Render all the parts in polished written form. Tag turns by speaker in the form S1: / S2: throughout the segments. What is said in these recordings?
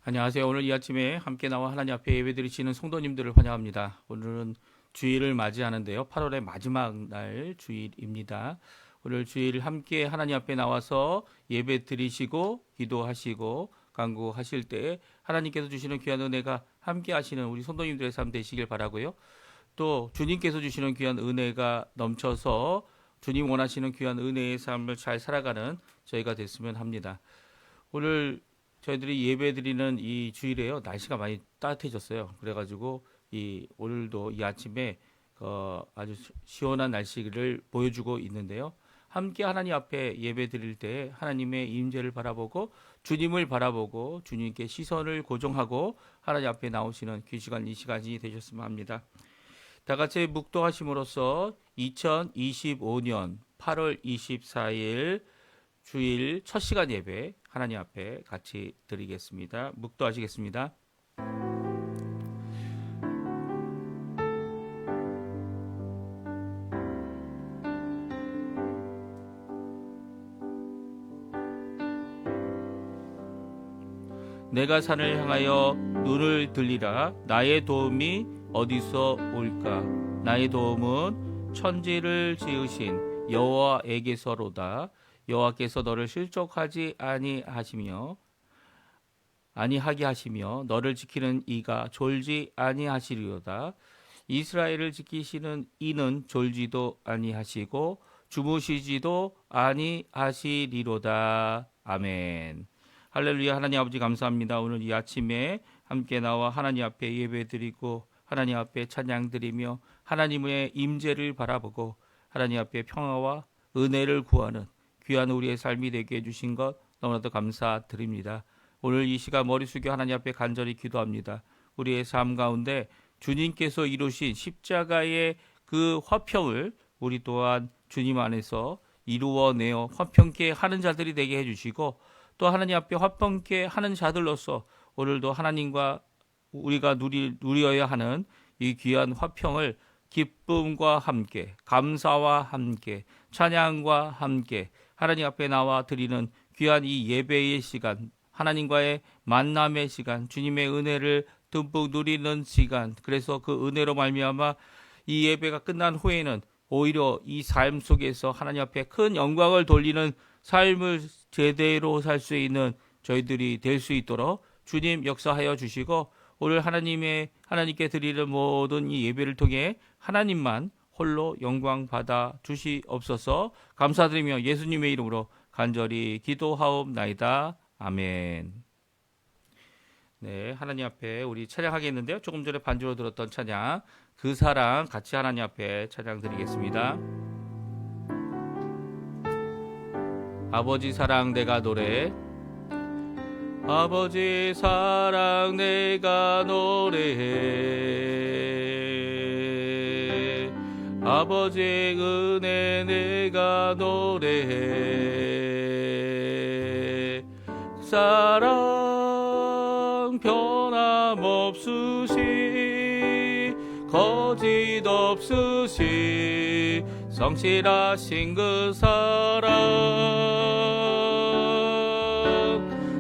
S1: 안녕하세요. 오늘 이 아침에 함께 나와 하나님 앞에 예배드리시는 성도님들을 환영합니다. 오늘은 주일을 맞이하는데요. 8월의 마지막 날 주일입니다. 오늘 주일 함께 하나님 앞에 나와서 예배드리시고 기도하시고 간구하실 때 하나님께서 주시는 귀한 은혜가 함께 하시는 우리 성도님들의 삶 되시길 바라고요. 또 주님께서 주시는 귀한 은혜가 넘쳐서 주님 원하시는 귀한 은혜의 삶을 잘 살아가는 저희가 됐으면 합니다. 오늘 저희들이 예배드리는 이 주일에요, 날씨가 많이 따뜻해졌어요. 그래가지고 오늘도 이 아침에 아주 시원한 날씨를 보여주고 있는데요. 함께 하나님 앞에 예배드릴 때 하나님의 임재를 바라보고 주님을 바라보고 주님께 시선을 고정하고 하나님 앞에 나오시는 귀시간 이 시간이 되셨으면 합니다. 다 같이 묵도하심으로써 2025년 8월 24일 주일 첫 시간 예배 하나님 앞에 같이 드리겠습니다. 묵도하시겠습니다. 내가 산을 향하여 눈을 들리라. 나의 도움이 어디서 올까? 나의 도움은 천지를 지으신 여호와에게서로다. 여호와께서 너를 실족하지 아니하게 하시며 너를 지키는 이가 졸지 아니하시리로다. 이스라엘을 지키시는 이는 졸지도 아니하시고 주무시지도 아니하시리로다. 아멘. 할렐루야. 하나님 아버지 감사합니다. 오늘 이 아침에 함께 나와 하나님 앞에 예배드리고 하나님 앞에 찬양드리며 하나님의 임재를 바라보고 하나님 앞에 평화와 은혜를 구하는 귀한 우리의 삶이 되게 해주신 것 너무나도 감사드립니다. 오늘 이 시간 머리 숙여 하나님 앞에 간절히 기도합니다. 우리의 삶 가운데 주님께서 이루신 십자가의 그 화평을 우리 또한 주님 안에서 이루어내어 화평케 하는 자들이 되게 해주시고 또 하나님 앞에 화평케 하는 자들로서 오늘도 하나님과 우리가 누려야 하는 이 귀한 화평을 기쁨과 함께 감사와 함께 찬양과 함께 하나님 앞에 나와 드리는 귀한 이 예배의 시간, 하나님과의 만남의 시간, 주님의 은혜를 듬뿍 누리는 시간, 그래서 그 은혜로 말미암아 이 예배가 끝난 후에는 오히려 이 삶 속에서 하나님 앞에 큰 영광을 돌리는 삶을 제대로 살 수 있는 저희들이 될 수 있도록 주님 역사하여 주시고 오늘 하나님께 드리는 모든 이 예배를 통해 하나님만 홀로 영광 받아 주시옵소서. 감사드리며 예수님의 이름으로 간절히 기도하옵나이다. 아멘. 네, 하나님 앞에 우리 찬양하겠는데요. 조금 전에 반주로 들었던 찬양 그 사랑 같이 하나님 앞에 찬양 드리겠습니다. 아버지 사랑 내가 노래 아버지 사랑 내가 노래해 아버지의 은혜 내가 노래해 사랑 변함없으시 거짓 없으시 성실하신 그 사랑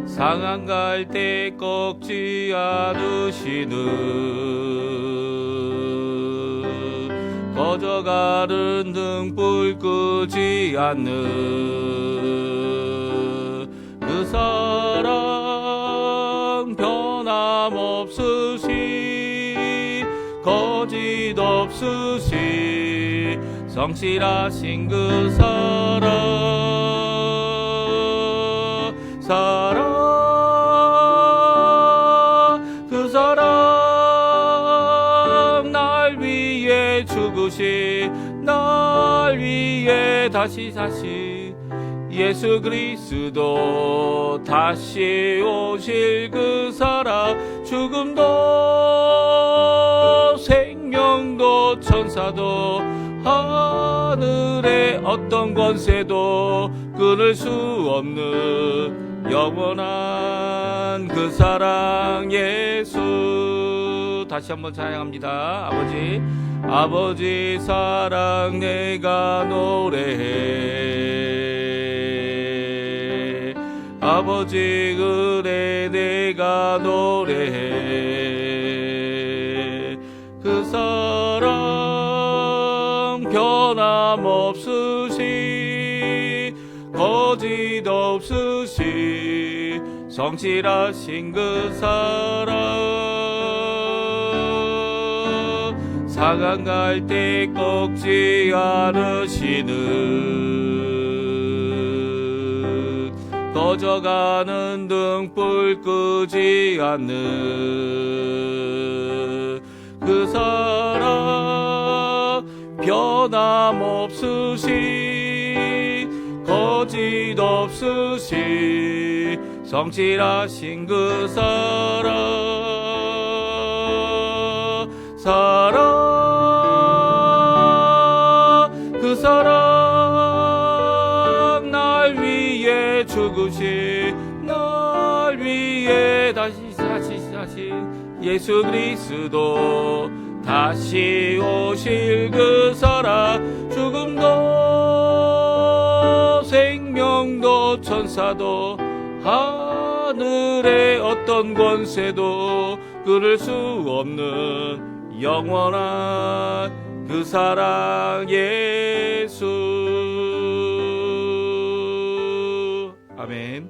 S1: 상한 갈 때 꺾지 않으시는 꺼져가는 등불 끄지 않는 그 사랑 변함없으시 거짓 없으시 성실하신 그 사랑 그 사랑 날 위해 죽으시 날 위해 다시 예수 그리스도 다시 오실 그 사랑 죽음도 생명도 천사도 하늘의 어떤 권세도 끊을 수 없는 영원한 그 사랑 예수 다시 한번 찬양합니다. 아버지 사랑 내가 노래해 아버지 은혜 내가 노래해. 그 사랑 변함없으시 거짓 없으시 성실하신 그 사랑 상한 갈 때 꺾지 않으시는 꺼져가는 등불 끄지 않는 그 사랑 변함없으시 거짓 없으시 성실하신 그 사랑 그 사랑 날 위해 죽으신 날 위해 다시 예수 그리스도 다시 오실 그 사랑 죽음도 생명도 천사도 하늘의 어떤 권세도 끊을 수 없는 영원한 그 사랑 예수. 아멘.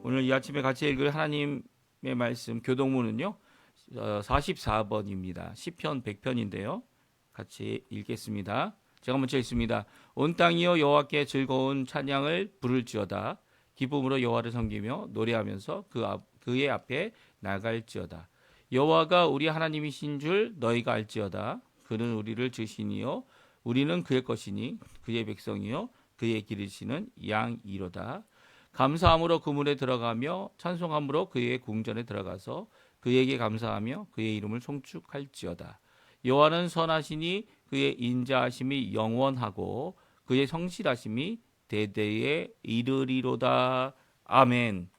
S1: 오늘 이 아침에 같이 읽을 하나님의 말씀 교동문은요 44번입니다. 시편 100편인데요 같이 읽겠습니다. 제가 먼저 읽습니다. 온 땅이여 여호와께 즐거운 찬양을 부를지어다. 기쁨으로 여호와를 섬기며 노래하면서 그의 앞에 나갈지어다. 여호와가 우리 하나님이신 줄 너희가 알지어다. 그는 우리를 지으시니요 우리는 그의 것이니 그의 백성이요 그의 기르시는 양이로다. 감사함으로 그 문에 들어가며 찬송함으로 그의 궁전에 들어가서 그에게 감사하며 그의 이름을 송축할지어다. 여호와는 선하시니 그의 인자하심이 영원하고 그의 성실하심이 대대에 이르리로다. 아멘.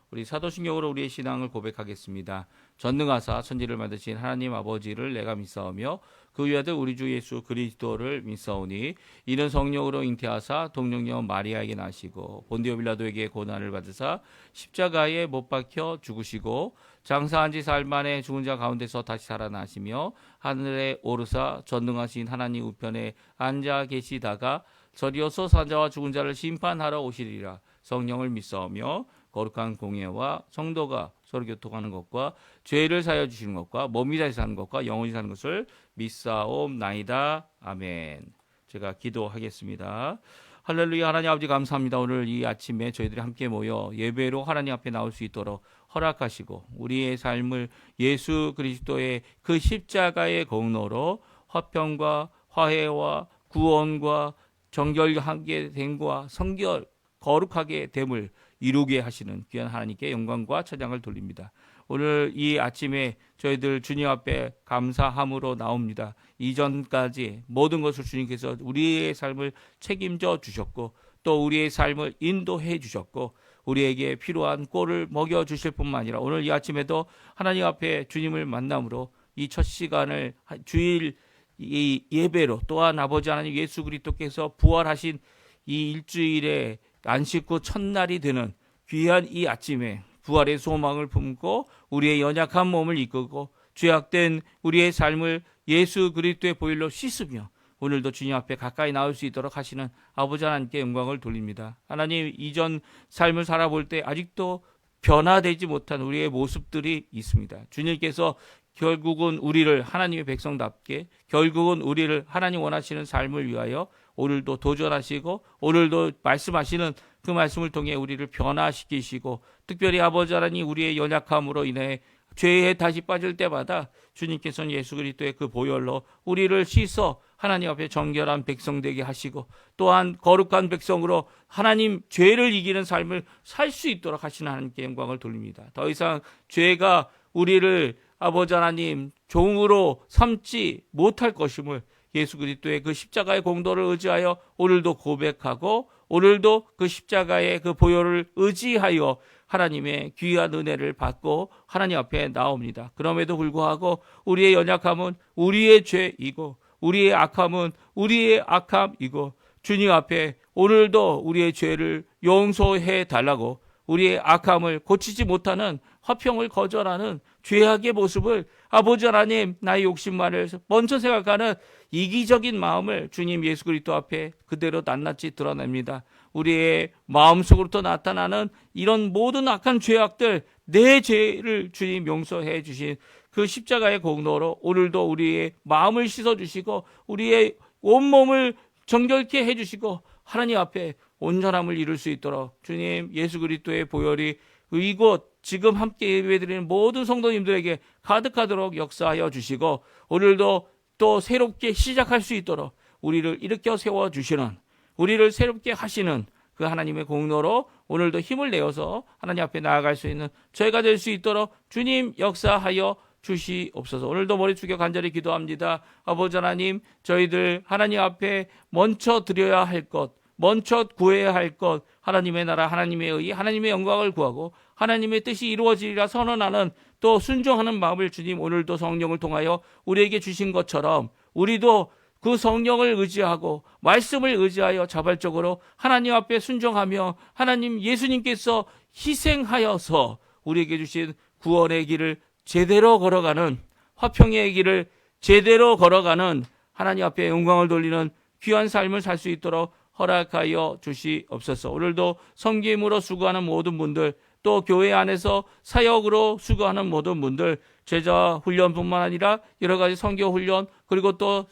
S1: 우리 사도신경으로 우리의 신앙을 고백하겠습니다. 전능하사 천지를 만드신 하나님 아버지를 내가 믿사오며 그 외아들 우리 주 예수 그리스도를 믿사오니 이는 성령으로 잉태하사 동정녀 마리아에게 나시고 본디오 빌라도에게 고난을 받으사 십자가에 못 박혀 죽으시고 장사한 지 사흘 만에 죽은 자 가운데서 다시 살아나시며 하늘에 오르사 전능하신 하나님 우편에 앉아 계시다가 저리어서 산자와 죽은 자를 심판하러 오시리라. 성령을 믿사오며 거룩한 공예와 성도가 서로 교통하는 것과 죄를 사여 주시는 것과 몸이 다시 사는 것과 영원히 사는 것을 믿사옵나이다. 아멘. 제가 기도하겠습니다. 할렐루야. 하나님 아버지 감사합니다. 오늘 이 아침에 저희들이 함께 모여 예배로 하나님 앞에 나올 수 있도록 허락하시고 우리의 삶을 예수 그리스도의 그 십자가의 공로로 화평과 화해와 구원과 정결하게 됨과 성결 거룩하게 됨을 이루게 하시는 귀한 하나님께 영광과 찬양을 돌립니다. 오늘 이 아침에 저희들 주님 앞에 감사함으로 나옵니다. 이전까지 모든 것을 주님께서 우리의 삶을 책임져 주셨고 또 우리의 삶을 인도해 주셨고 우리에게 필요한 꼴을 먹여 주실 뿐만 아니라 오늘 이 아침에도 하나님 앞에 주님을 만남으로 이 첫 시간을 주일 이 예배로 또한 아버지 하나님 예수 그리스도께서 부활하신 이 일주일의 안식 후 첫날이 되는 귀한 이 아침에 부활의 소망을 품고 우리의 연약한 몸을 이끌고 죄악된 우리의 삶을 예수 그리스도의 보혈로 씻으며 오늘도 주님 앞에 가까이 나올 수 있도록 하시는 아버지 하나님께 영광을 돌립니다. 하나님 이전 삶을 살아볼 때 아직도 변화되지 못한 우리의 모습들이 있습니다. 주님께서 결국은 우리를 하나님의 백성답게 결국은 우리를 하나님 원하시는 삶을 위하여 오늘도 도전하시고 오늘도 말씀하시는 그 말씀을 통해 우리를 변화시키시고 특별히 아버지 하나님 우리의 연약함으로 인해 죄에 다시 빠질 때마다 주님께서는 예수 그리스도의 그 보혈로 우리를 씻어 하나님 앞에 정결한 백성 되게 하시고 또한 거룩한 백성으로 하나님 죄를 이기는 삶을 살 수 있도록 하시는 하나님께 영광을 돌립니다. 더 이상 죄가 우리를 아버지 하나님 종으로 삼지 못할 것임을 예수 그리스도의 그 십자가의 공로를 의지하여 오늘도 고백하고 오늘도 그 십자가의 그 보혈을 의지하여 하나님의 귀한 은혜를 받고 하나님 앞에 나옵니다. 그럼에도 불구하고 우리의 연약함은 우리의 죄이고 우리의 악함은 우리의 악함이고 주님 앞에 오늘도 우리의 죄를 용서해 달라고 우리의 악함을 고치지 못하는 화평을 거절하는 죄악의 모습을 아버지 하나님 나의 욕심만을 먼저 생각하는 이기적인 마음을 주님 예수 그리스도 앞에 그대로 낱낱이 드러냅니다. 우리의 마음속으로부터 나타나는 이런 모든 악한 죄악들, 내 죄를 주님 용서해 주신 그 십자가의 공로로 오늘도 우리의 마음을 씻어주시고 우리의 온몸을 정결케 해주시고 하나님 앞에 온전함을 이룰 수 있도록 주님 예수 그리스도의 보혈이 이곳 지금 함께 예배드리는 모든 성도님들에게 가득하도록 역사하여 주시고 오늘도 또 새롭게 시작할 수 있도록 우리를 일으켜 세워주시는, 우리를 새롭게 하시는 그 하나님의 공로로 오늘도 힘을 내어서 하나님 앞에 나아갈 수 있는 저희가 될 수 있도록 주님 역사하여 주시옵소서. 오늘도 머리 숙여 간절히 기도합니다. 아버지 하나님, 저희들 하나님 앞에 먼저 드려야 할 것, 먼저 구해야 할 것, 하나님의 나라, 하나님의 의, 하나님의 영광을 구하고 하나님의 뜻이 이루어지리라 선언하는 또 순종하는 마음을 주님 오늘도 성령을 통하여 우리에게 주신 것처럼 우리도 그 성령을 의지하고 말씀을 의지하여 자발적으로 하나님 앞에 순종하며 하나님 예수님께서 희생하여서 우리에게 주신 구원의 길을 제대로 걸어가는, 화평의 길을 제대로 걸어가는 하나님 앞에 영광을 돌리는 귀한 삶을 살 수 있도록 허락하여 주시옵소서. 오늘도 섬김으로 수고하는 모든 분들, 또 교회 안에서 사역으로 수고하는 모든 분들, 제자 훈련뿐만 아니라 여러 가지 선교 훈련, 그리고 또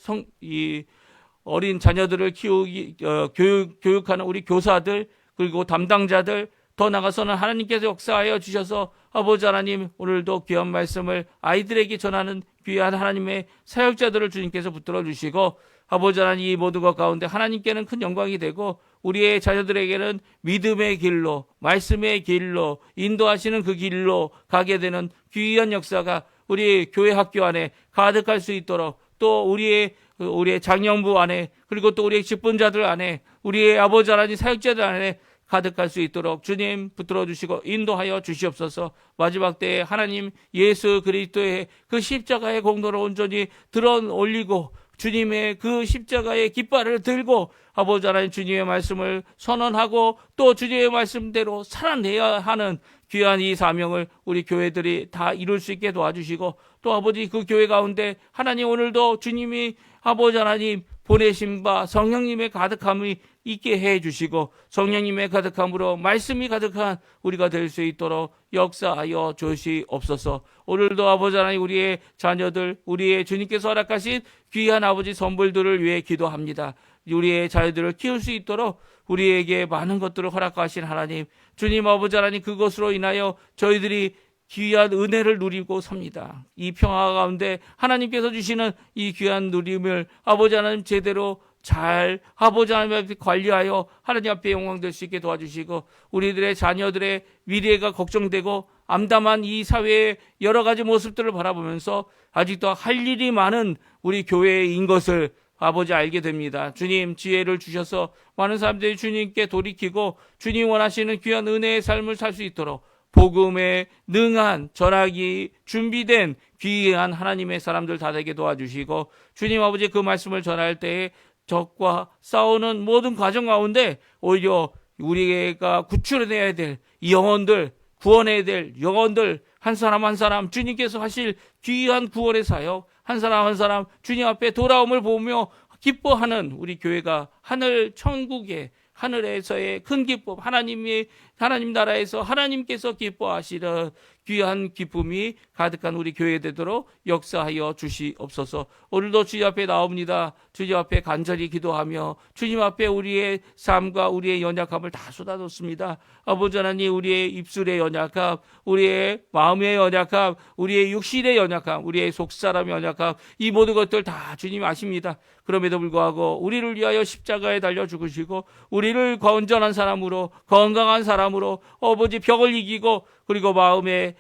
S1: 어린 자녀들을 교육하는 우리 교사들, 그리고 담당자들, 더 나아가서는 하나님께서 역사하여 주셔서 아버지 하나님 오늘도 귀한 말씀을 아이들에게 전하는 귀한 하나님의 사역자들을 주님께서 붙들어 주시고 아버지 하나님 이 모든 것 가운데 하나님께는 큰 영광이 되고 우리의 자녀들에게는 믿음의 길로, 말씀의 길로, 인도하시는 그 길로 가게 되는 귀한 역사가 우리 교회 학교 안에 가득할 수 있도록, 또 우리의 장영부 안에, 그리고 또 우리의 직분자들 안에, 우리의 아버지 하나님 사역자들 안에 가득할 수 있도록 주님 붙들어 주시고 인도하여 주시옵소서. 마지막 때에 하나님 예수 그리스도의 그 십자가의 공로를 온전히 들어 올리고 주님의 그 십자가의 깃발을 들고 아버지 하나님 주님의 말씀을 선언하고 또 주님의 말씀대로 살아내야 하는 귀한 이 사명을 우리 교회들이 다 이룰 수 있게 도와주시고 또 아버지 그 교회 가운데 하나님 오늘도 주님이 아버지 하나님 보내심 바 성령님의 가득함이 있게 해주시고 성령님의 가득함으로 말씀이 가득한 우리가 될 수 있도록 역사하여 주시옵소서. 오늘도 아버지 하나님 우리의 자녀들, 우리의 주님께서 허락하신 귀한 아버지 선물들을 위해 기도합니다. 우리의 자녀들을 키울 수 있도록 우리에게 많은 것들을 허락하신 하나님, 주님 아버지 하나님 그것으로 인하여 저희들이 귀한 은혜를 누리고 삽니다. 이 평화 가운데 하나님께서 주시는 이 귀한 누림을 아버지 하나님 제대로 잘 아버지 하나님 앞에 관리하여 하나님 앞에 영광될 수 있게 도와주시고 우리들의 자녀들의 미래가 걱정되고 암담한 이 사회의 여러 가지 모습들을 바라보면서 아직도 할 일이 많은 우리 교회인 것을 아버지 알게 됩니다. 주님 지혜를 주셔서 많은 사람들이 주님께 돌이키고 주님 원하시는 귀한 은혜의 삶을 살 수 있도록 복음에 능한 전하기 준비된 귀한 하나님의 사람들 다 되게 도와주시고 주님 아버지 그 말씀을 전할 때에 적과 싸우는 모든 과정 가운데 오히려 우리가 구출해내야 될 영혼들, 구원해야 될 영혼들 한 사람 한 사람 주님께서 하실 귀한 구원의 사역 한 사람 한 사람 주님 앞에 돌아옴을 보며 기뻐하는 우리 교회가 하늘 천국의 하늘에서의 큰 기쁨, 하나님 나라에서 하나님께서 기뻐하시는 귀한 기쁨이 가득한 우리 교회 되도록 역사하여 주시옵소서. 오늘도 주님 앞에 나옵니다. 주님 앞에 간절히 기도하며 주님 앞에 우리의 삶과 우리의 연약함을 다 쏟아놓습니다. 아버지 하나님 우리의 입술의 연약함, 우리의 마음의 연약함, 우리의 육신의 연약함, 우리의 속사람의 연약함 이 모든 것들 다 주님 아십니다. 그럼에도 불구하고 우리를 위하여 십자가에 달려 죽으시고 우리를 건전한 사람으로 건강한 사람으로 아버지 병을 이기고 그리고 마음의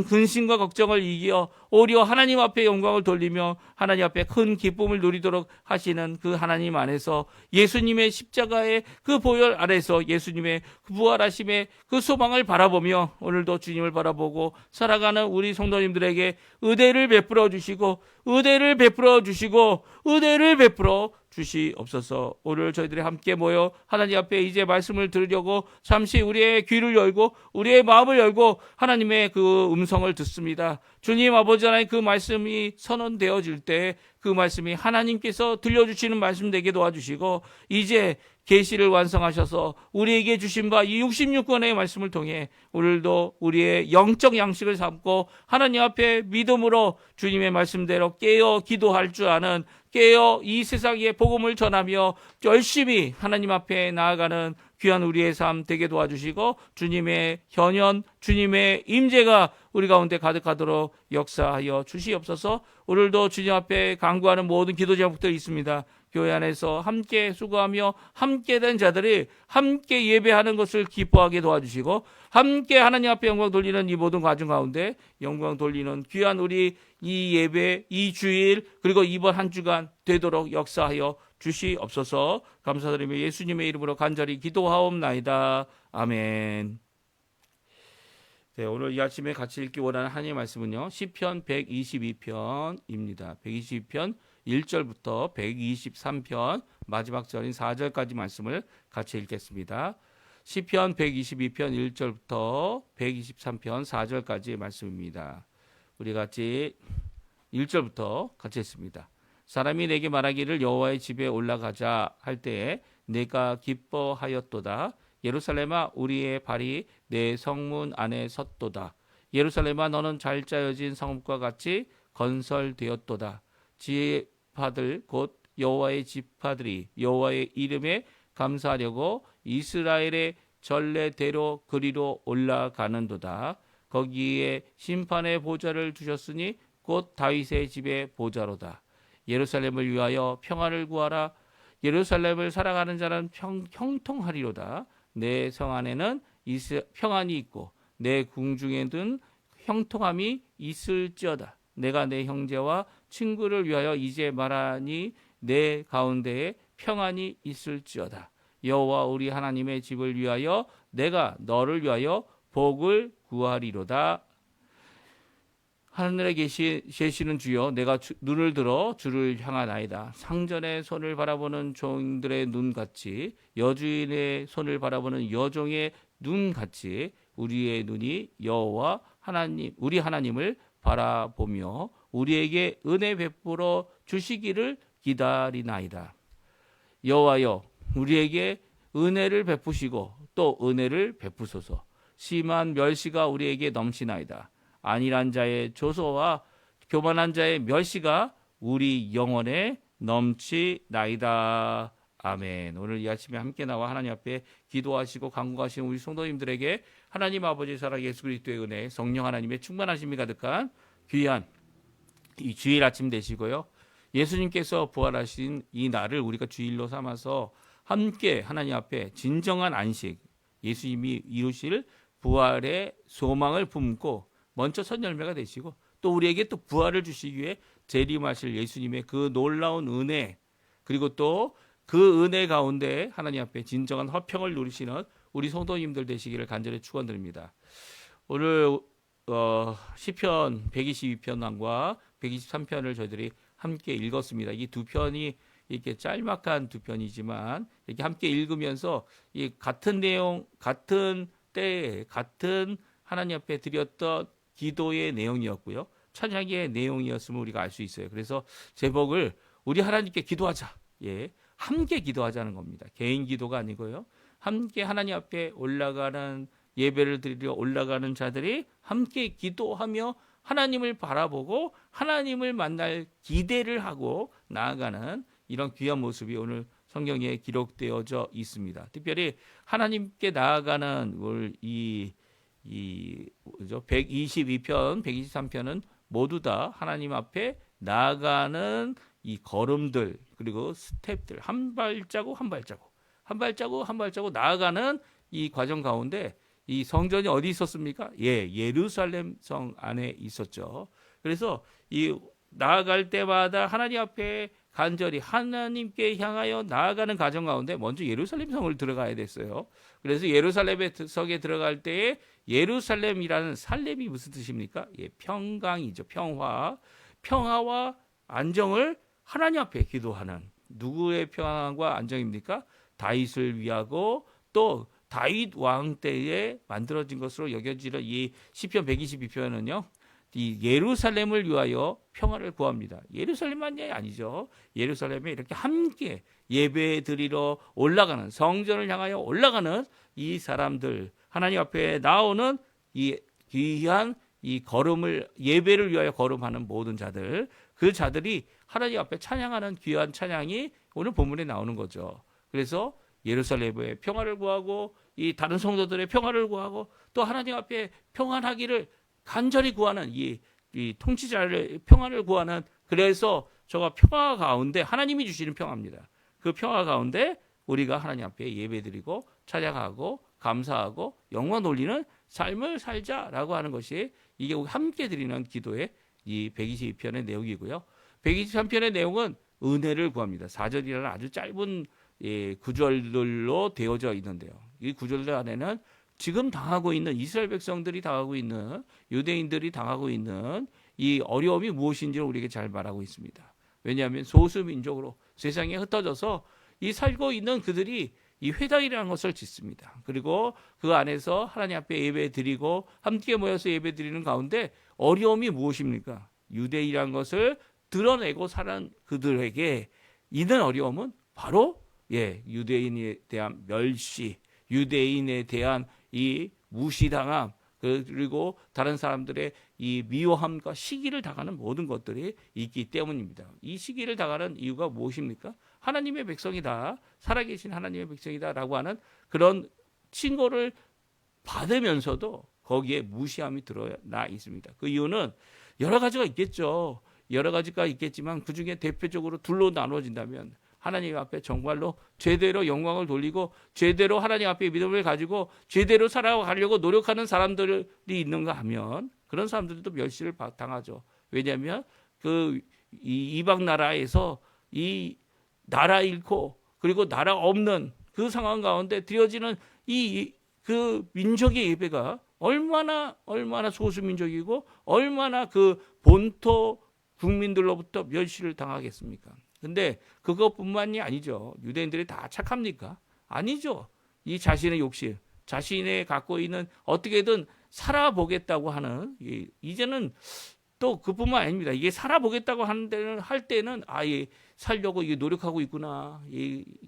S1: 근심과 걱정을 이겨 오히려 하나님 앞에 영광을 돌리며 하나님 앞에 큰 기쁨을 누리도록 하시는 그 하나님 안에서 예수님의 십자가의 그 보혈 아래서 예수님의 부활하심의 그 소망을 바라보며 오늘도 주님을 바라보고 살아가는 우리 성도님들에게 은혜를 베풀어 주시고 은혜를 베풀어 주시고 은혜를 베풀어 주시옵소서. 오늘 저희들이 함께 모여 하나님 앞에 이제 말씀을 들으려고 잠시 우리의 귀를 열고 우리의 마음을 열고 하나님의 그 음성을 듣습니다. 주님 아버지 하나님, 그 말씀이 선언되어질 때 그 말씀이 하나님께서 들려주시는 말씀 되게 도와주시고, 이제 계시를 완성하셔서 우리에게 주신 바 이 66권의 말씀을 통해 오늘도 우리의 영적 양식을 삼고 하나님 앞에 믿음으로 주님의 말씀대로 깨어 기도할 줄 아는, 깨어 이 세상에 복음을 전하며 열심히 하나님 앞에 나아가는 귀한 우리의 삶 되게 도와주시고, 주님의 현현, 주님의 임재가 우리 가운데 가득하도록 역사하여 주시옵소서. 오늘도 주님 앞에 간구하는 모든 기도 제목들이 있습니다. 교회 안에서 함께 수고하며 함께 된 자들이 함께 예배하는 것을 기뻐하게 도와주시고, 함께 하나님 앞에 영광 돌리는 이 모든 과정 가운데 영광 돌리는 귀한 우리 이 예배, 이 주일, 그리고 이번 한 주간 되도록 역사하여 주시옵소서. 감사드리며 예수님의 이름으로 간절히 기도하옵나이다. 아멘. 네, 오늘 이 아침에 같이 읽기 원하는 하나님의 말씀은요, 시편 122편입니다. 122편 1절부터 123편 마지막 절인 4절까지 말씀을 같이 읽겠습니다. 시편 122편 1절부터 123편 4절까지의 말씀입니다. 우리 같이 1절부터 같이 했습니다. 사람이 내게 말하기를 여호와의 집에 올라가자 할 때에 내가 기뻐하였도다. 예루살렘아, 우리의 발이 내 성문 안에 섰도다. 예루살렘아, 너는 잘 짜여진 성읍과 같이 건설되었도다. 지파들 곧 여호와의 지파들이 여호와의 이름에 감사하려고 이스라엘의 전례대로 그리로 올라가는도다. 거기에 심판의 보좌를 두셨으니 곧 다윗의 집의 보좌로다. 예루살렘을 위하여 평안을 구하라. 예루살렘을 살아가는 자는 형통하리로다. 내 성 안에는 평안이 있고 내 궁중에는 형통함이 있을지어다. 내가 내 형제와 친구를 위하여 이제 말하니 내 가운데에 평안이 있을지어다. 여호와 우리 하나님의 집을 위하여 내가 너를 위하여 복을 구하리로다. 하늘에 계시는 주여, 내가 눈을 들어 주를 향하나이다. 상전의 손을 바라보는 종들의 눈같이, 여주인의 손을 바라보는 여종의 눈같이 우리의 눈이 여호와 하나님, 우리 하나님을 바라보며 우리에게 은혜 베풀어 주시기를 기다리나이다. 여호와여, 우리에게 은혜를 베푸시고 또 은혜를 베푸소서. 심한 멸시가 우리에게 넘치나이다. 안일한 자의 조소와 교만한 자의 멸시가 우리 영혼에 넘치나이다. 아멘. 오늘 이 아침에 함께 나와 하나님 앞에 기도하시고 간구하시는 우리 성도님들에게 하나님 아버지 사랑 예수 그리스도의 은혜, 성령 하나님의 충만하심이 가득한 귀한 이 주일 아침 되시고요. 예수님께서 부활하신 이 날을 우리가 주일로 삼아서 함께 하나님 앞에 진정한 안식, 예수님이 이루실 부활의 소망을 품고 먼저 첫 열매가 되시고, 또 우리에게 또 부활을 주시기 위해 재림하실 예수님의 그 놀라운 은혜, 그리고 또 그 은혜 가운데 하나님 앞에 진정한 화평을 누리시는 우리 성도님들 되시기를 간절히 축원드립니다. 오늘 시편 122편과 123편을 저희들이 함께 읽었습니다. 이 두 편이 이렇게 짤막한 두 편이지만 이렇게 함께 읽으면서 이 같은 내용, 같은 때에 같은 하나님 앞에 드렸던 기도의 내용이었고요, 찬양의 내용이었음을 우리가 알 수 있어요. 그래서 제목을 우리 하나님께 기도하자, 함께 기도하자는 겁니다. 개인 기도가 아니고요, 함께 하나님 앞에 올라가는, 예배를 드리러 올라가는 자들이 함께 기도하며 하나님을 바라보고 하나님을 만날 기대를 하고 나아가는 이런 귀한 모습이 오늘 성경에 기록되어져 있습니다. 특별히 하나님께 나아가는 오늘 이 122편, 123편은 모두 다 하나님 앞에 나아가는 이 걸음들, 그리고 스텝들, 한 발자국 한 발자국, 한 발자국 한 발자국 나아가는 이 과정 가운데 이 성전이 어디 있었습니까? 예루살렘 성 안에 있었죠. 그래서 이 나아갈 때마다 하나님 앞에 간절히 하나님께 향하여 나아가는 과정 가운데 먼저 예루살렘 성을 들어가야 됐어요. 그래서 예루살렘의 성에 들어갈 때에 예루살렘이라는 살렘이 무슨 뜻입니까? 평강이죠. 평화와 안정을 하나님 앞에 기도하는, 누구의 평안과 안정입니까? 다윗을 위하고 또 다윗 왕 때에 만들어진 것으로 여겨지는 이 시편 122편은요. 이 예루살렘을 위하여 평안을 구합니다. 예루살렘만이 아니죠. 예루살렘에 이렇게 함께 예배 드리러 올라가는, 성전을 향하여 올라가는 이 사람들, 하나님 앞에 나오는 이 귀한 이 걸음을, 예배를 위하여 걸음하는 모든 자들, 그 자들이 하나님 앞에 찬양하는 귀한 찬양이 오늘 본문에 나오는 거죠. 그래서 예루살렘의 평화를 구하고 이 다른 성도들의 평화를 구하고 또 하나님 앞에 평안하기를 간절히 구하는 이 통치자를 평안을 구하는, 그래서 저가 평화 가운데 하나님이 주시는 평화입니다. 그 평화 가운데 우리가 하나님 앞에 예배드리고 찬양하고 감사하고 영광 돌리는 삶을 살자라고 하는 것이 이게 함께 드리는 기도의 이 122편의 내용이고요. 123편의 내용은 은혜를 구합니다. 4절이라는 아주 짧은 구절들로 되어져 있는데요. 이 구절들 안에는 지금 당하고 있는 이스라엘 백성들이 당하고 있는, 유대인들이 당하고 있는 이 어려움이 무엇인지를 우리에게 잘 말하고 있습니다. 왜냐하면 소수민족으로 세상에 흩어져서 이 살고 있는 그들이 이 회당이라는 것을 짓습니다. 그리고 그 안에서 하나님 앞에 예배 드리고 함께 모여서 예배 드리는 가운데 어려움이 무엇입니까? 유대인이라는 것을 드러내고 사는 그들에게 있는 어려움은 바로 유대인에 대한 멸시, 유대인에 대한 이 무시당함, 그리고 다른 사람들의 이 미워함과 시기를 당하는 모든 것들이 있기 때문입니다. 이 시기를 당하는 이유가 무엇입니까? 하나님의 백성이다, 살아계신 하나님의 백성이다라고 하는 그런 칭호를 받으면서도 거기에 무시함이 드러나 있습니다. 그 이유는 여러 가지가 있겠죠. 여러 가지가 있겠지만 그 중에 대표적으로 둘로 나눠진다면, 하나님 앞에 정말로 제대로 영광을 돌리고 제대로 하나님 앞에 믿음을 가지고 제대로 살아가려고 노력하는 사람들이 있는가 하면 그런 사람들도 멸시를 당하죠. 왜냐하면 그 이방 나라에서 이 나라 잃고 그리고 나라 없는 그 상황 가운데 드려지는 그 민족의 예배가 얼마나 소수민족이고 얼마나 그 본토 국민들로부터 멸시를 당하겠습니까? 근데 그것뿐만이 아니죠. 유대인들이 다 착합니까? 아니죠. 이 자신의 욕심, 자신의 갖고 있는 어떻게든 살아보겠다고 하는, 이제는 또 그뿐만 아닙니다. 이게 살아보겠다고 할 때는 살려고 노력하고 있구나.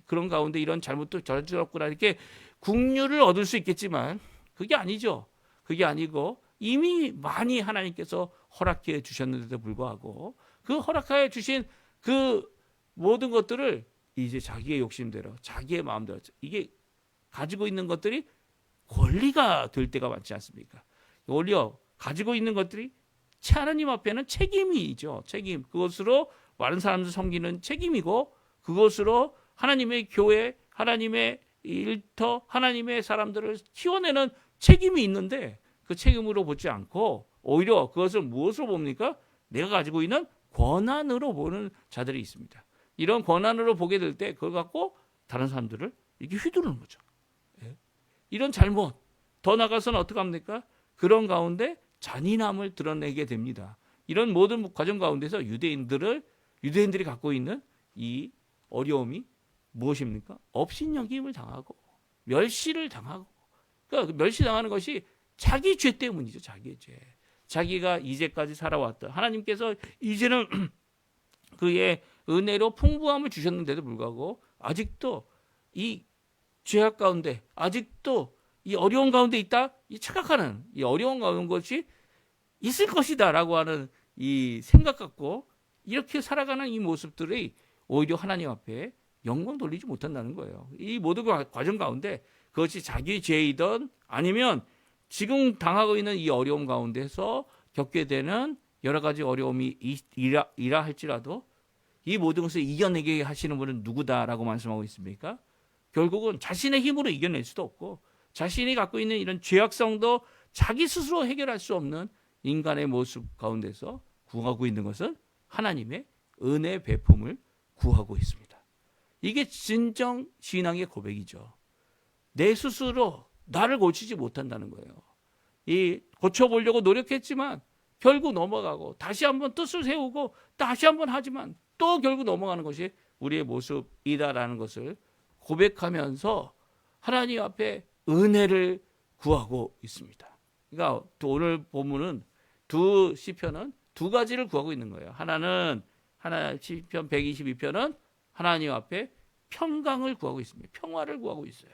S1: 그런 가운데 이런 잘못도 저질렀구나. 이렇게 국류를 얻을 수 있겠지만 그게 아니죠. 그게 아니고 이미 많이 하나님께서 허락해 주셨는데도 불구하고 그 허락해 주신 그 모든 것들을 이제 자기의 욕심대로, 자기의 마음대로, 이게 가지고 있는 것들이 권리가 될 때가 많지 않습니까? 오히려 가지고 있는 것들이 하나님 앞에는 책임이죠. 책임. 그것으로 많은 사람들 섬기는 책임이고, 그것으로 하나님의 교회, 하나님의 일터, 하나님의 사람들을 키워내는 책임이 있는데 그 책임으로 보지 않고 오히려 그것을 무엇으로 봅니까? 내가 가지고 있는 권한으로 보는 자들이 있습니다. 이런 권한으로 보게 될 때 그걸 갖고 다른 사람들을 이렇게 휘두르는 거죠. 이런 잘못, 더 나아가서는 어떻게 합니까? 그런 가운데 잔인함을 드러내게 됩니다. 이런 모든 과정 가운데서 유대인들이 갖고 있는 이 어려움이 무엇입니까? 업신여김을 당하고 멸시를 당하고, 그러니까 멸시당하는 것이 자기 죄 때문이죠. 자기의 죄. 자기가 이제까지 살아왔다. 하나님께서 이제는 그의 은혜로 풍부함을 주셨는데도 불구하고 아직도 이 죄악 가운데, 아직도 이 어려운 가운데 있다, 이 착각하는, 이 어려운 가운데 것이 있을 것이다라고 하는 이 생각 갖고 이렇게 살아가는 이 모습들이 오히려 하나님 앞에 영광 돌리지 못한다는 거예요. 이 모든 과정 가운데 그것이 자기 죄이든 아니면 지금 당하고 있는 이 어려움 가운데서 겪게 되는 여러 가지 어려움이 이라 할지라도 이 모든 것을 이겨내게 하시는 분은 누구다라고 말씀하고 있습니까? 결국은 자신의 힘으로 이겨낼 수도 없고 자신이 갖고 있는 이런 죄악성도 자기 스스로 해결할 수 없는 인간의 모습 가운데서 구하고 있는 것은 하나님의 은혜 베품을 구하고 있습니다. 이게 진정 신앙의 고백이죠. 내 스스로 나를 고치지 못한다는 거예요. 고쳐보려고 노력했지만 결국 넘어가고 다시 한번 뜻을 세우고 다시 한번 하지만 또 결국 넘어가는 것이 우리의 모습이다라는 것을 고백하면서 하나님 앞에 은혜를 구하고 있습니다. 그러니까 오늘 본문은 시편은 두 가지를 구하고 있는 거예요. 시편 122편은 하나님 앞에 평강을 구하고 있습니다. 평화를 구하고 있어요.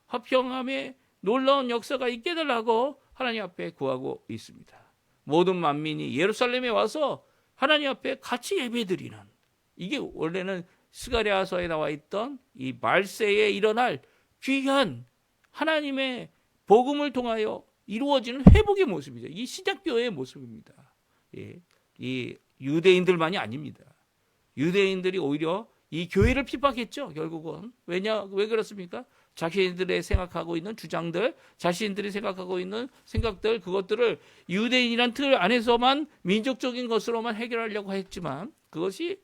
S1: 화평함에 놀라운 역사가 있게 해달라고 하나님 앞에 구하고 있습니다. 모든 만민이 예루살렘에 와서 하나님 앞에 같이 예배드리는, 이게 원래는 스가랴서에 나와 있던 이 말세에 일어날 귀한 하나님의 복음을 통하여 이루어지는 회복의 모습이죠. 이 신약교회의 모습입니다. 예, 이 유대인들만이 아닙니다. 유대인들이 오히려 이 교회를 핍박했죠. 결국은 왜 그렇습니까? 자신들의 생각하고 있는 주장들, 자신들이 생각하고 있는 생각들, 그것들을 유대인이란 틀 안에서만 민족적인 것으로만 해결하려고 했지만 그것이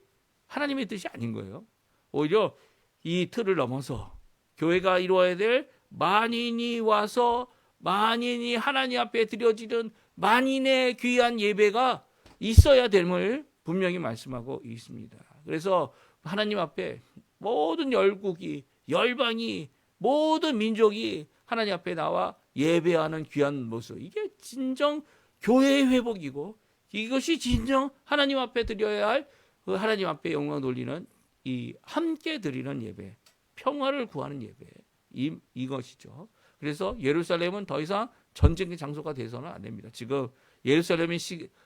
S1: 하나님의 뜻이 아닌 거예요. 오히려 이 틀을 넘어서 교회가 이루어야 될 만인이 와서 만인이 하나님 앞에 드려지는 만인의 귀한 예배가 있어야 됨을 분명히 말씀하고 있습니다. 그래서 하나님 앞에 모든 열국이, 열방이, 모든 민족이 하나님 앞에 나와 예배하는 귀한 모습, 이게 진정 교회의 회복이고, 이것이 진정 하나님 앞에 드려야 할 그 하나님 앞에 영광 돌리는 이 함께 드리는 예배, 평화를 구하는 예배, 이것이죠. 그래서 예루살렘은 더 이상 전쟁의 장소가 돼서는 안 됩니다. 지금 예루살렘의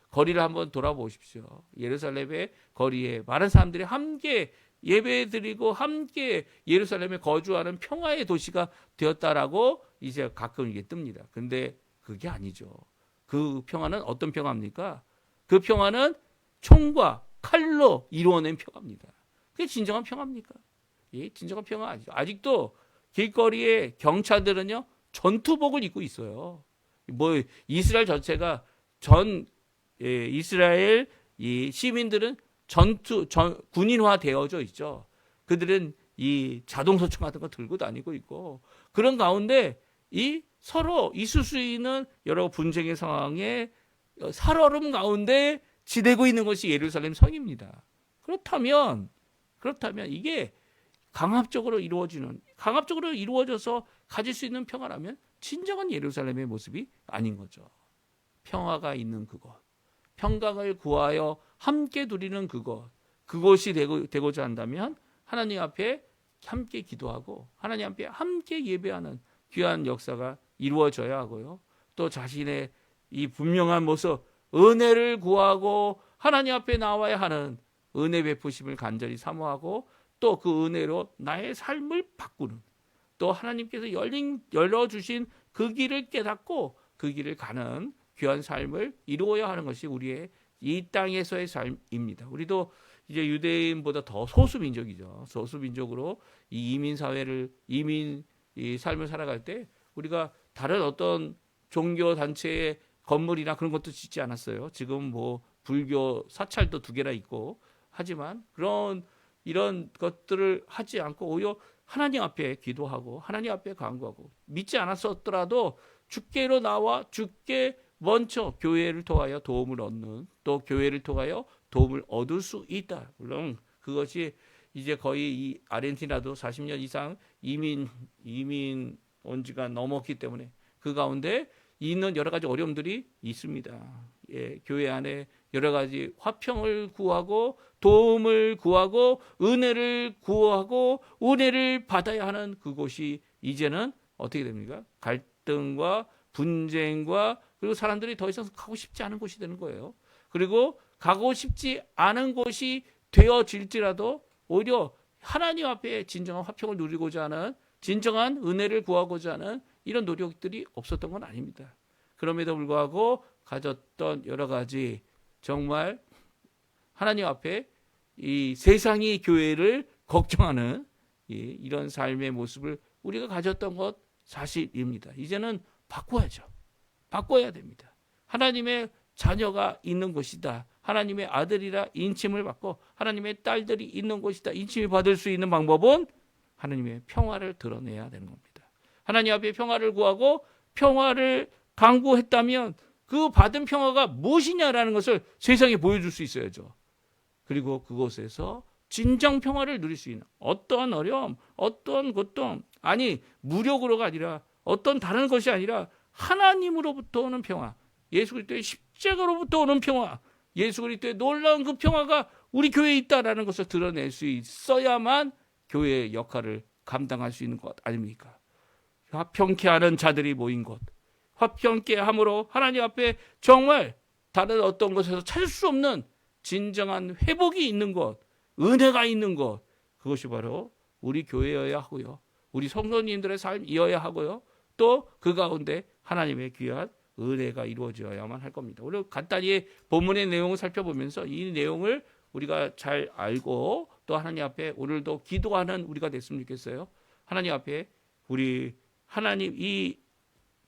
S1: 거리를 한번 돌아보십시오. 예루살렘의 거리에 많은 사람들이 함께 예배드리고 함께 예루살렘에 거주하는 평화의 도시가 되었다라고 이제 가끔 이게 뜹니다. 근데 그게 아니죠. 그 평화는 어떤 평화입니까? 그 평화는 총과 칼로 이루어낸 평화입니다. 그게 진정한 평화입니까? 예, 진정한 평화 아니죠. 아직도 길거리에 경찰들은요, 전투복을 입고 있어요. 이스라엘 전체가 이스라엘 이 시민들은 군인화 되어져 있죠. 그들은 이 자동소총 같은 거 들고 다니고 있고, 그런 가운데 서로 있을 수 있는 여러 분쟁의 상황에 살얼음 가운데 지내고 있는 것이 예루살렘 성입니다. 그렇다면 이게 강압적으로 이루어져서 가질 수 있는 평화라면 진정한 예루살렘의 모습이 아닌 거죠. 평화가 있는 그곳, 평강을 구하여 함께 누리는 그곳이 되고자 한다면 하나님 앞에 함께 기도하고 하나님 앞에 함께 예배하는 귀한 역사가 이루어져야 하고요. 또 자신의 이 분명한 모습, 은혜를 구하고 하나님 앞에 나와야 하는 은혜 베푸심을 간절히 사모하고, 또 그 은혜로 나의 삶을 바꾸는, 또 하나님께서 열어주신 그 길을 깨닫고 그 길을 가는 귀한 삶을 이루어야 하는 것이 우리의 이 땅에서의 삶입니다. 우리도 이제 유대인보다 더 소수민족이죠. 소수민족으로 이 이 삶을 살아갈 때 우리가 다른 어떤 종교 단체의 건물이나 그런 것도 짓지 않았어요. 지금 불교 사찰도 2개나 있고 하지만 이런 것들을 하지 않고 오히려 하나님 앞에 기도하고 하나님 앞에 간구하고, 믿지 않았었더라도 주께로 나와 주께 먼저 교회를 통하여 도움을 얻는, 또 교회를 통하여 도움을 얻을 수 있다. 물론 그것이 이제 거의 이 아르헨티나도 40년 이상 이민 온 지가 넘었기 때문에 그 가운데 있는 여러 가지 어려움들이 있습니다. 예, 교회 안에 여러 가지 화평을 구하고 도움을 구하고 은혜를 구하고 은혜를 받아야 하는 그곳이 이제는 어떻게 됩니까? 갈등과 분쟁과, 그리고 사람들이 더 이상 가고 싶지 않은 곳이 되는 거예요. 그리고 가고 싶지 않은 곳이 되어질지라도 오히려 하나님 앞에 진정한 화평을 누리고자 하는, 진정한 은혜를 구하고자 하는 이런 노력들이 없었던 건 아닙니다. 그럼에도 불구하고 가졌던 여러 가지 정말 하나님 앞에 이 세상이 교회를 걱정하는 이런 삶의 모습을 우리가 가졌던 것 사실입니다. 이제는 바꿔야죠. 바꿔야 됩니다. 하나님의 자녀가 있는 곳이다. 하나님의 아들이라 인침을 받고 하나님의 딸들이 있는 곳이다. 인침을 받을 수 있는 방법은 하나님의 평화를 드러내야 되는 겁니다. 하나님 앞에 평화를 구하고 평화를 강구했다면 그 받은 평화가 무엇이냐라는 것을 세상에 보여줄 수 있어야죠. 그리고 그곳에서 진정 평화를 누릴 수 있는 어떠한 어려움, 어떠한 고통, 아니 무력으로가 아니라 어떤 다른 것이 아니라 하나님으로부터 오는 평화, 예수 그리스도의 십자가로부터 오는 평화, 예수 그리스도의 놀라운 그 평화가 우리 교회에 있다라는 것을 드러낼 수 있어야만 교회의 역할을 감당할 수 있는 것 아닙니까? 화평케 하는 자들이 모인 곳, 화평케 함으로 하나님 앞에 정말 다른 어떤 곳에서 찾을 수 없는 진정한 회복이 있는 것, 은혜가 있는 것, 그것이 바로 우리 교회여야 하고요, 우리 성도님들의 삶이어야 하고요, 또 그 가운데 하나님의 귀한 은혜가 이루어져야만 할 겁니다. 우리 간단히 본문의 내용을 살펴보면서 이 내용을 우리가 잘 알고 또 하나님 앞에 오늘도 기도하는 우리가 됐으면 좋겠어요. 하나님 앞에 우리 하나님 이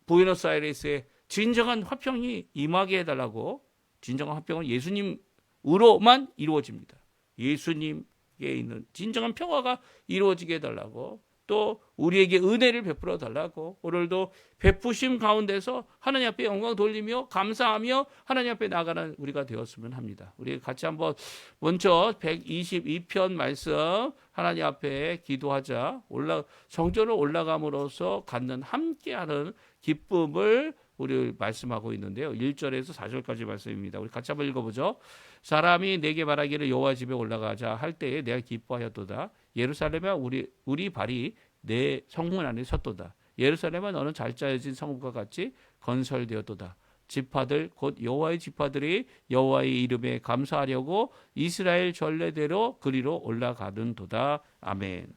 S1: 부에노스아이레스의 진정한 화평이 임하게 해달라고. 진정한 화평은 예수님으로만 이루어집니다. 예수님께 있는 진정한 평화가 이루어지게 해달라고, 또 우리에게 은혜를 베풀어 달라고, 오늘도 베푸심 가운데서 하나님 앞에 영광 돌리며 감사하며 하나님 앞에 나가는 우리가 되었으면 합니다. 우리 같이 한번 먼저 122편 말씀 하나님 앞에 기도하자. 성전으로 올라감으로써 갖는 함께하는 기쁨을 우리 말씀하고 있는데요. 1절에서 4절까지 말씀입니다. 우리 같이 한번 읽어보죠. 사람이 내게 말하기를 여호와 집에 올라가자 할 때에 내가 기뻐하였도다. 예루살렘아 우리 발이 내 성문 안에 섰도다. 예루살렘아 너는 잘 짜여진 성읍과 같이 건설되었도다. 지파들 곧 여호와의 지파들이 여호와의 이름에 감사하려고 이스라엘 전례대로 그리로 올라가는도다. 아멘.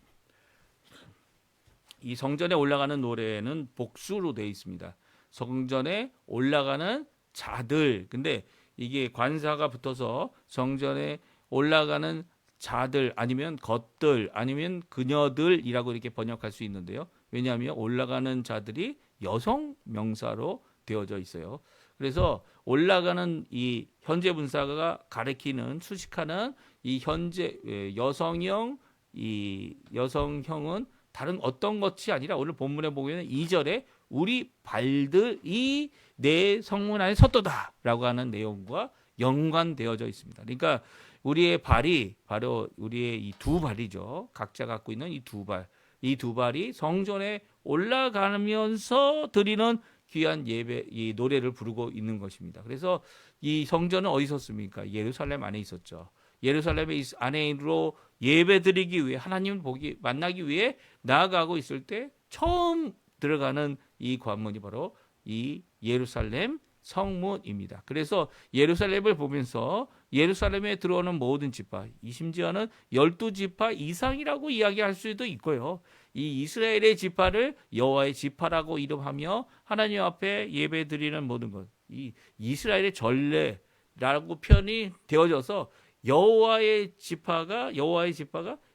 S1: 이 성전에 올라가는 노래는 복수로 되어 있습니다. 성전에 올라가는 자들. 근데 이게 관사가 붙어서 성전에 올라가는 자들 아니면 것들 아니면 그녀들이라고 이렇게 번역할 수 있는데요. 왜냐하면 올라가는 자들이 여성 명사로 되어져 있어요. 그래서 올라가는 이 현재 분사가 가리키는 수식하는 이 현재 여성형, 이 여성형은 다른 어떤 것이 아니라 오늘 본문에 보면 2절에 우리 발들이 내 성문 안에 섰도다라고 하는 내용과 연관되어져 있습니다. 그러니까 우리의 발이 바로 우리의 이 두 발이죠. 각자 갖고 있는 이 두 발, 이 두 발이 성전에 올라가면서 드리는 귀한 예배, 이 노래를 부르고 있는 것입니다. 그래서 이 성전은 어디 있었습니까? 예루살렘 안에 있었죠. 예루살렘 안에로 예배드리기 위해 하나님을 만나기 위해 나아가고 있을 때 처음 들어가는 이 관문이 바로 이 예루살렘 성문입니다. 그래서 예루살렘을 보면서 예루살렘에 들어오는 모든 지파, 심지어는 12지파 이상이라고 이야기할 수도 있고요. 이 이스라엘의 지파를 여호와의 지파라고 이름하며 하나님 앞에 예배드리는 모든 것, 이 이스라엘의 전례라고 표현이 되어져서 여호와의 지파가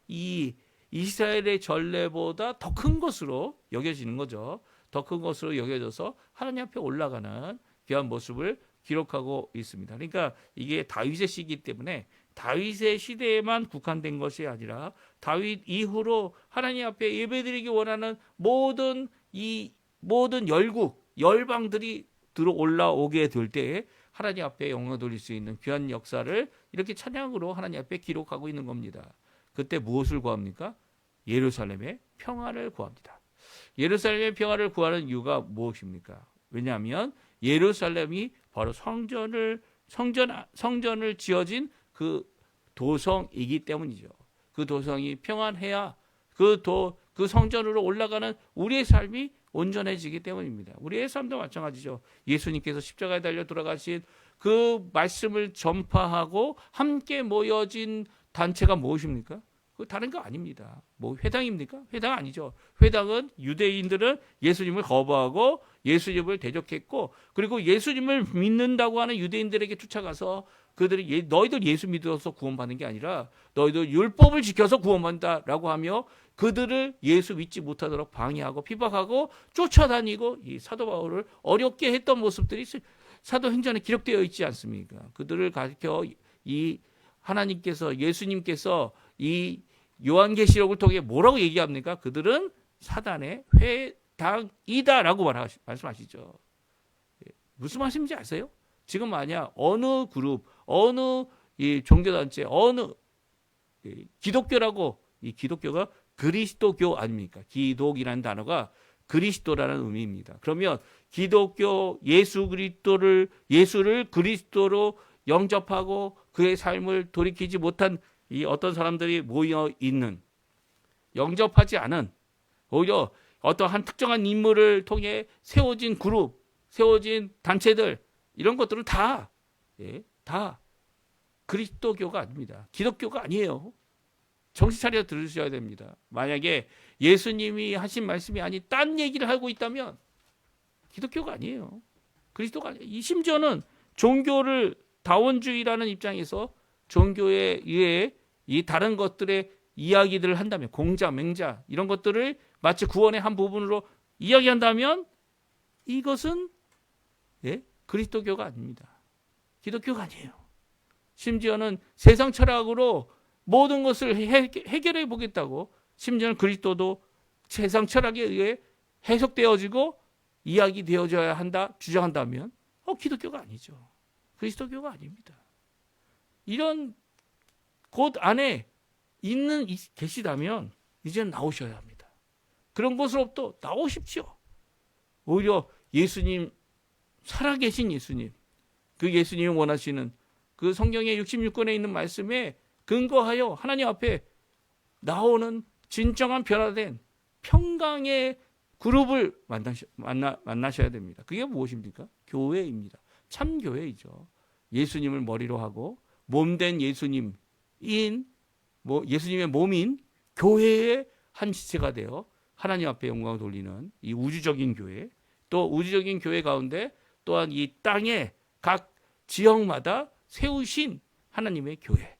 S1: 이 이스라엘의 전례보다 더 큰 것으로 여겨지는 거죠. 더 큰 것으로 여겨져서 하나님 앞에 올라가는 귀한 모습을 기록하고 있습니다. 그러니까 이게 다윗의 시기 때문에 다윗의 시대에만 국한된 것이 아니라 다윗 이후로 하나님 앞에 예배드리기 원하는 모든 열국, 열방들이 들어 올라오게 될 때에 하나님 앞에 영광 돌릴 수 있는 귀한 역사를 이렇게 찬양으로 하나님 앞에 기록하고 있는 겁니다. 그때 무엇을 구합니까? 예루살렘의 평화를 구합니다. 예루살렘의 평화를 구하는 이유가 무엇입니까? 왜냐하면 예루살렘이 바로 성전을 지어진 그 도성이기 때문이죠. 그 도성이 평안해야 그 성전으로 올라가는 우리의 삶이 온전해지기 때문입니다. 우리의 삶도 마찬가지죠. 예수님께서 십자가에 달려 돌아가신 그 말씀을 전파하고 함께 모여진 단체가 무엇입니까? 그 다른 거 아닙니다. 뭐 회당입니까? 회당 아니죠. 회당은 유대인들은 예수님을 거부하고 예수님을 대적했고, 그리고 예수님을 믿는다고 하는 유대인들에게 쫓아가서 그들이 너희들 예수 믿어서 구원받는 게 아니라 너희들 율법을 지켜서 구원받는다라고 하며 그들을 예수 믿지 못하도록 방해하고 피박하고 쫓아다니고 이 사도 바울을 어렵게 했던 모습들이 사도행전에 기록되어 있지 않습니까? 그들을 가르쳐 이 하나님께서, 예수님께서 이 요한계시록을 통해 뭐라고 얘기합니까? 그들은 사단의 회당이다라고 말씀하시죠. 무슨 말씀인지 아세요? 지금 만약 어느 그룹, 어느 이 종교단체, 어느
S2: 기독교라고, 이 기독교가 그리스도교 아닙니까? 기독이라는 단어가 그리스도라는 의미입니다. 그러면 기독교 예수를 그리스도로 영접하고 그의 삶을 돌이키지 못한 이 어떤 사람들이 모여 있는, 영접하지 않은, 오히려 어떠한 특정한 인물을 통해 세워진 그룹, 세워진 단체들, 이런 것들은 다 그리스도교가 아닙니다. 기독교가 아니에요. 정신 차려 들으셔야 됩니다. 만약에 예수님이 하신 말씀이 아닌 딴 얘기를 하고 있다면 기독교가 아니에요. 그리스도가 아니에요. 심지어는 종교를 다원주의라는 입장에서 종교에 의해 이 다른 것들의 이야기들을 한다면, 공자, 맹자 이런 것들을 마치 구원의 한 부분으로 이야기한다면 이것은 그리스도교가 아닙니다. 기독교가 아니에요. 심지어는 세상 철학으로 모든 것을 해결해 보겠다고, 심지어는 그리스도도 세상 철학에 의해 해석되어지고 이야기되어져야 한다 주장한다면 기독교가 아니죠. 그리스도교가 아닙니다. 이런 곳 안에 계시다면 이제는 나오셔야 합니다. 그런 곳으로부터 나오십시오. 오히려 예수님, 살아계신 예수님, 그 예수님이 원하시는 그 성경의 66권에 있는 말씀에 근거하여 하나님 앞에 나오는 진정한 변화된 평강의 그룹을 만나셔야 됩니다. 그게 무엇입니까? 교회입니다. 참 교회이죠. 예수님을 머리로 하고 몸된 예수님의 몸인 교회의 한 지체가 되어 하나님 앞에 영광을 돌리는 이 우주적인 교회, 또 우주적인 교회 가운데 또한 이 땅의 각 지역마다 세우신 하나님의 교회,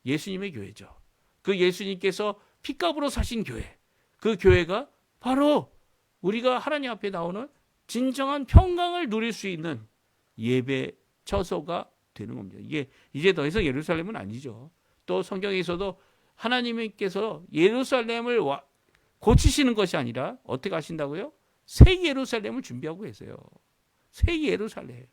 S2: 예수님의 교회죠. 그 예수님께서 피값으로 사신 교회, 그 교회가 바로 우리가 하나님 앞에 나오는 진정한 평강을 누릴 수 있는 예배 처소가 되는 겁니다. 이게 이제 더 이상 예루살렘은 아니죠. 또 성경에서도 하나님께서 예루살렘을 고치시는 것이 아니라 어떻게 하신다고요? 새 예루살렘을 준비하고 계세요. 새 예루살렘,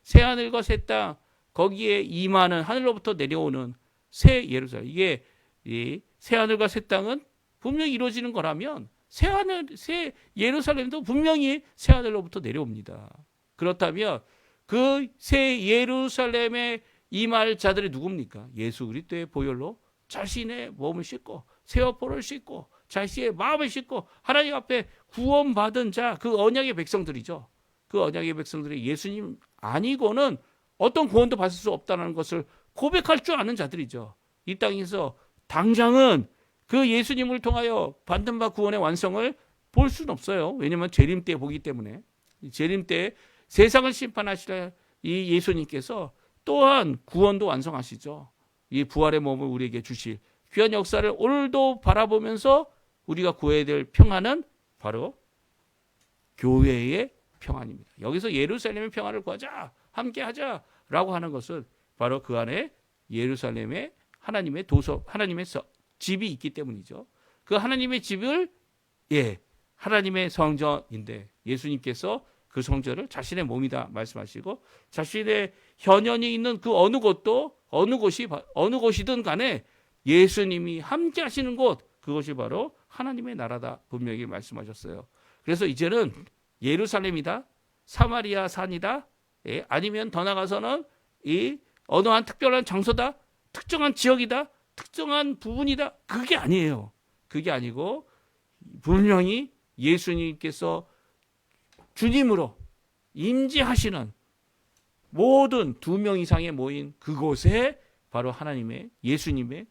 S2: 새 하늘과 새 땅, 거기에 임하는, 하늘로부터 내려오는 새 예루살렘. 이게 이 새 하늘과 새 땅은 분명히 이루어지는 거라면 새 예루살렘도 분명히 새 하늘로부터 내려옵니다. 그렇다면 그 새 예루살렘에 임할 자들이 누굽니까? 예수 그리스도의 보혈로 자신의 몸을 씻고 세어포를 씻고 자신의 마음을 씻고 하나님 앞에 구원받은 자, 그 언약의 백성들이죠. 그 언약의 백성들이 예수님 아니고는 어떤 구원도 받을 수 없다는 것을 고백할 줄 아는 자들이죠. 이 땅에서 당장은 그 예수님을 통하여 받는 바 구원의 완성을 볼 수는 없어요. 왜냐하면 재림 때 보기 때문에. 재림 때 세상을 심판하실 이 예수님께서 또한 구원도 완성하시죠. 이 부활의 몸을 우리에게 주실 귀한 역사를 오늘도 바라보면서 우리가 구해야 될 평안은 바로 교회의 평안입니다. 여기서 예루살렘의 평안을 구하자, 함께 하자라고 하는 것은 바로 그 안에 예루살렘의 하나님의 하나님의 집이 있기 때문이죠. 그 하나님의 집을 하나님의 성전인데 예수님께서 그 성전을 자신의 몸이다 말씀하시고 자신의 현현이 있는 그 어느 곳이든 간에 예수님이 함께 하시는 곳, 그것이 바로 하나님의 나라다 분명히 말씀하셨어요. 그래서 이제는 예루살렘이다, 사마리아 산이다, 아니면 더 나가서는 이 어느 한 특별한 장소다, 특정한 지역이다, 특정한 부분이다, 그게 아니에요. 그게 아니고 분명히 예수님께서 주님으로 임재하시는 모든 2명 이상의 모인 그곳에 바로 하나님의 예수님의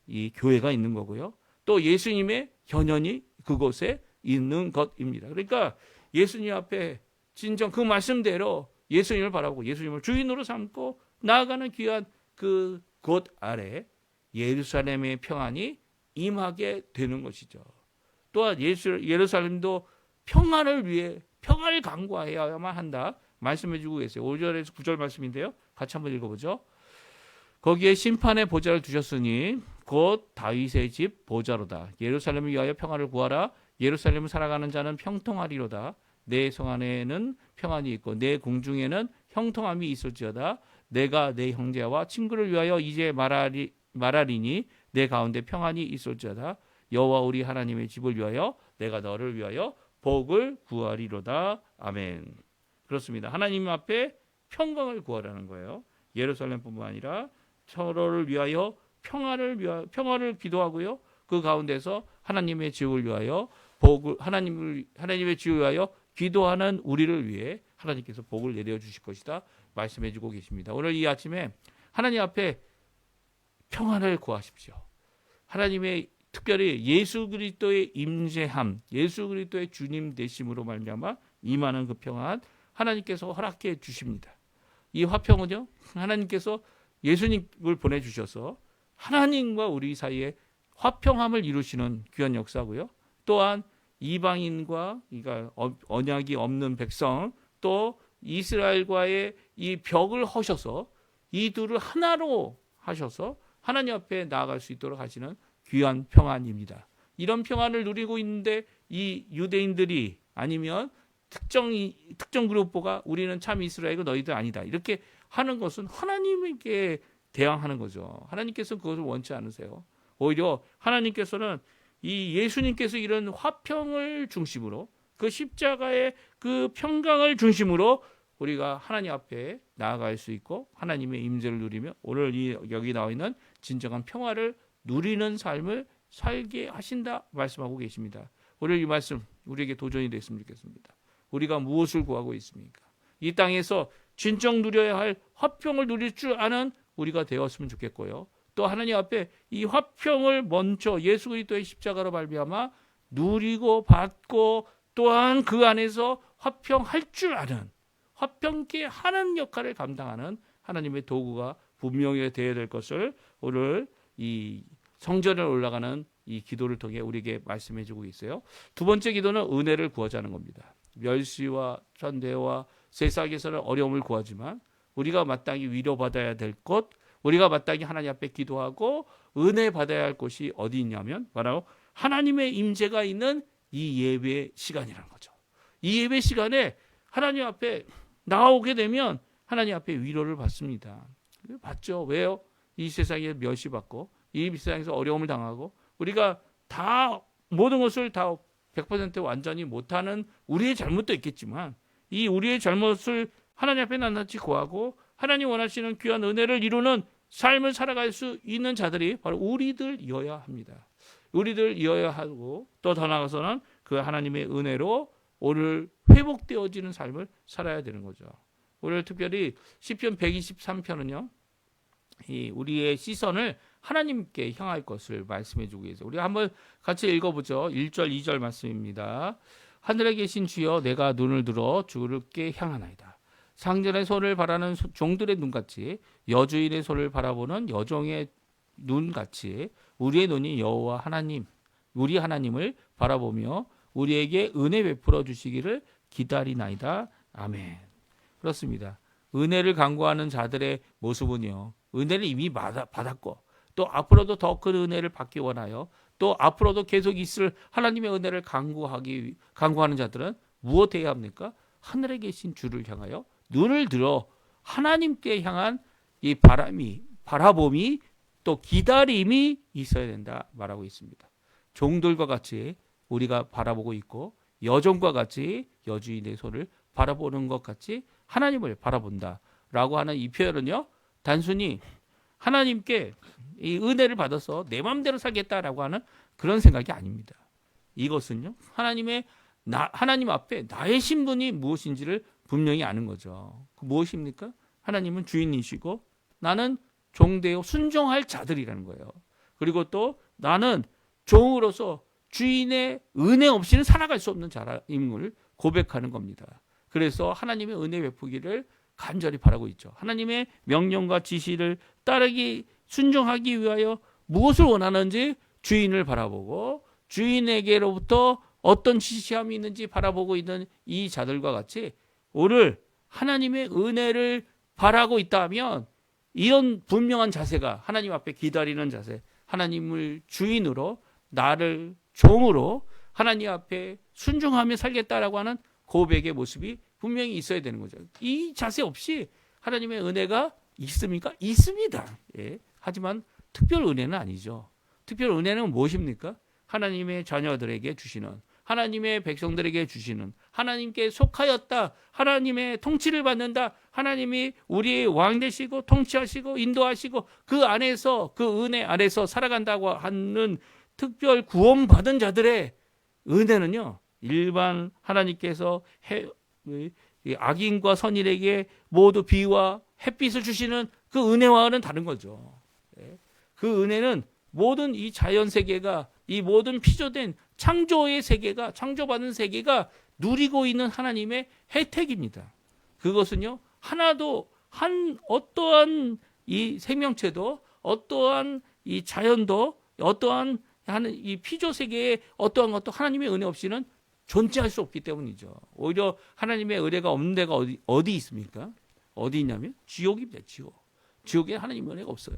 S2: 이 교회가 있는 거고요. 또 예수님의 현현이 그곳에 있는 것입니다. 그러니까 예수님 앞에 진정 그 말씀대로 예수님을 바라고 예수님을 주인으로 삼고 나아가는 귀한 그 곳 아래 예루살렘의 평안이 임하게 되는 것이죠. 또한 예루살렘도 평안을 위해 평안을 강구해야만 한다 말씀해 주고 계세요. 5절에서 9절 말씀인데요. 같이 한번 읽어보죠. 거기에 심판의 보좌를 두셨으니 곧 다윗의 집 보좌로다. 예루살렘을 위하여 평안을 구하라. 예루살렘을 살아가는 자는 평통하리로다. 내 성 안에는 평안이 있고 내 궁중에는 형통함이 있을지어다. 내가 내 형제와 친구를 위하여 이제 말하리니 내 가운데 평안이 있을지어다. 여호와 우리 하나님의 집을 위하여 내가 너를 위하여 복을 구하리로다. 아멘. 그렇습니다. 하나님 앞에 평강을 구하라는 거예요. 예루살렘뿐만 아니라 서로를 위하여 평화를 기도하고요. 그 가운데서 하나님의 집을 위하여 하나님의 집을 위하여 기도하는 우리를 위해 하나님께서 복을 내려 주실 것이다 말씀해 주고 계십니다. 오늘 이 아침에 하나님 앞에 평안을 구하십시오. 하나님의 특별히 예수 그리스도의 임재함, 예수 그리스도의 주님 되심으로 말미암아 임하는 그 평안 하나님께서 허락해 주십니다. 이 화평은요, 하나님께서 예수님을 보내주셔서 하나님과 우리 사이에 화평함을 이루시는 귀한 역사고요. 또한 이방인과 그러니까 언약이 없는 백성 또 이스라엘과의 이 벽을 허셔서 이 둘을 하나로 하셔서 하나님 앞에 나아갈 수 있도록 하시는 귀한 평안입니다. 이런 평안을 누리고 있는데 이 유대인들이 아니면 특정 그룹보가 우리는 참 이스라엘이고 너희들 아니다. 이렇게 하는 것은 하나님께 대항하는 거죠. 하나님께서 그것을 원치 않으세요. 오히려 하나님께서는 이 예수님께서 이런 화평을 중심으로 그 십자가의 그 평강을 중심으로 우리가 하나님 앞에 나아갈 수 있고 하나님의 임재를 누리며 오늘 여기 나와 있는 진정한 평화를 누리는 삶을 살게 하신다 말씀하고 계십니다. 오늘 이 말씀 우리에게 도전이 됐으면 좋겠습니다. 우리가 무엇을 구하고 있습니까? 이 땅에서 진정 누려야 할 화평을 누릴 줄 아는 우리가 되었으면 좋겠고요. 또 하나님 앞에 이 화평을 먼저 예수 그리스도의 십자가로 말미암아 누리고 받고 또한 그 안에서 화평할 줄 아는 화평케 하는 역할을 감당하는 하나님의 도구가 분명히 되어야 될 것을 오늘 이 성전에 올라가는 이 기도를 통해 우리에게 말씀해 주고 있어요. 두 번째 기도는 은혜를 구하자는 겁니다. 멸시와 천대와 세상에서는 어려움을 구하지만 우리가 마땅히 위로받아야 될 것, 우리가 마땅히 하나님 앞에 기도하고 은혜 받아야 할 곳이 어디 있냐면 바로 하나님의 임재가 있는 이 예배 시간이라는 거죠. 이 예배 시간에 하나님 앞에 나오게 되면 하나님 앞에 위로를 받습니다. 받죠. 왜요? 이 세상에 멸시받고 이 세상에서 어려움을 당하고 우리가 다 모든 것을 다 100% 완전히 못하는 우리의 잘못도 있겠지만 이 우리의 잘못을 하나님 앞에 낱낱이 구하고 하나님 원하시는 귀한 은혜를 이루는 삶을 살아갈 수 있는 자들이 바로 우리들이어야 합니다. 우리들이어야 하고 또 더 나아가서는 그 하나님의 은혜로 오늘 회복되어지는 삶을 살아야 되는 거죠. 오늘 특별히 시편 123편은요. 이 우리의 시선을 하나님께 향할 것을 말씀해 주고 계세요. 우리 한번 같이 읽어보죠. 1절 2절 말씀입니다. 하늘에 계신 주여 내가 눈을 들어 주께 향하나이다. 상전의 손을 바라는 종들의 눈같이 여주인의 손을 바라보는 여종의 눈같이 우리의 눈이 여호와 하나님 우리 하나님을 바라보며 우리에게 은혜 베풀어 주시기를 기다리나이다. 아멘. 그렇습니다. 은혜를 간구하는 자들의 모습은요. 은혜를 이미 받았고 또 앞으로도 더 큰 은혜를 받기 원하여 또 앞으로도 계속 있을 하나님의 은혜를 간구하는 자들은 무엇해야 합니까? 하늘에 계신 주를 향하여 눈을 들어 하나님께 향한 이 바라봄이 또 기다림이 있어야 된다 말하고 있습니다. 종들과 같이 우리가 바라보고 있고 여종과 같이 여주인의 손을 바라보는 것 같이 하나님을 바라본다라고 하는 이 표현은요. 단순히 하나님께 이 은혜를 받아서 내 마음대로 살겠다라고 하는 그런 생각이 아닙니다. 이것은요. 하나님 앞에 나의 신분이 무엇인지를 분명히 아는 거죠. 무엇입니까? 하나님은 주인이시고 나는 종되어 순종할 자들이라는 거예요. 그리고 또 나는 종으로서 주인의 은혜 없이는 살아갈 수 없는 자임을 고백하는 겁니다. 그래서 하나님의 은혜 베푸기를 간절히 바라고 있죠. 하나님의 명령과 지시를 순종하기 위하여 무엇을 원하는지 주인을 바라보고 주인에게로부터 어떤 지시함이 있는지 바라보고 있는 이 자들과 같이 오늘 하나님의 은혜를 바라고 있다면 이런 분명한 자세가 하나님 앞에 기다리는 자세, 하나님을 주인으로 나를 종으로 하나님 앞에 순종하며 살겠다라고 하는 고백의 모습이 분명히 있어야 되는 거죠. 이 자세 없이 하나님의 은혜가 있습니까? 있습니다. 예. 하지만 특별 은혜는 아니죠. 특별 은혜는 무엇입니까? 하나님의 자녀들에게 주시는, 하나님의 백성들에게 주시는, 하나님께 속하였다, 하나님의 통치를 받는다, 하나님이 우리의 왕 되시고 통치하시고 인도하시고 그 안에서, 그 은혜 안에서 살아간다고 하는 특별 구원받은 자들의 은혜는요, 일반 하나님께서 악인과 선인에게 모두 비와 햇빛을 주시는 그 은혜와는 다른 거죠. 그 은혜는 모든 이 자연 세계가, 이 모든 피조된 창조의 세계가, 창조받은 세계가 누리고 있는 하나님의 혜택입니다. 그것은요, 하나도, 어떠한 이 생명체도, 어떠한 이 자연도, 어떠한 이 피조 세계에 어떠한 것도 하나님의 은혜 없이는 존재할 수 없기 때문이죠. 오히려 하나님의 은혜가 없는 데가 어디 있습니까? 어디 있냐면 지옥입니다. 지옥에 하나님의 은혜가 없어요.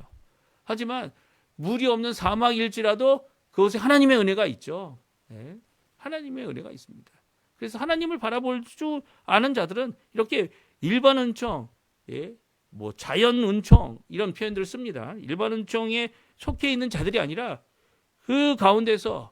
S2: 하지만 물이 없는 사막일지라도 그곳에 하나님의 은혜가 있죠. 네. 하나님의 은혜가 있습니다. 그래서 하나님을 바라볼 줄 아는 자들은 이렇게 일반 은총, 뭐 자연 은총 이런 표현들을 씁니다. 일반 은총에 속해 있는 자들이 아니라 그 가운데서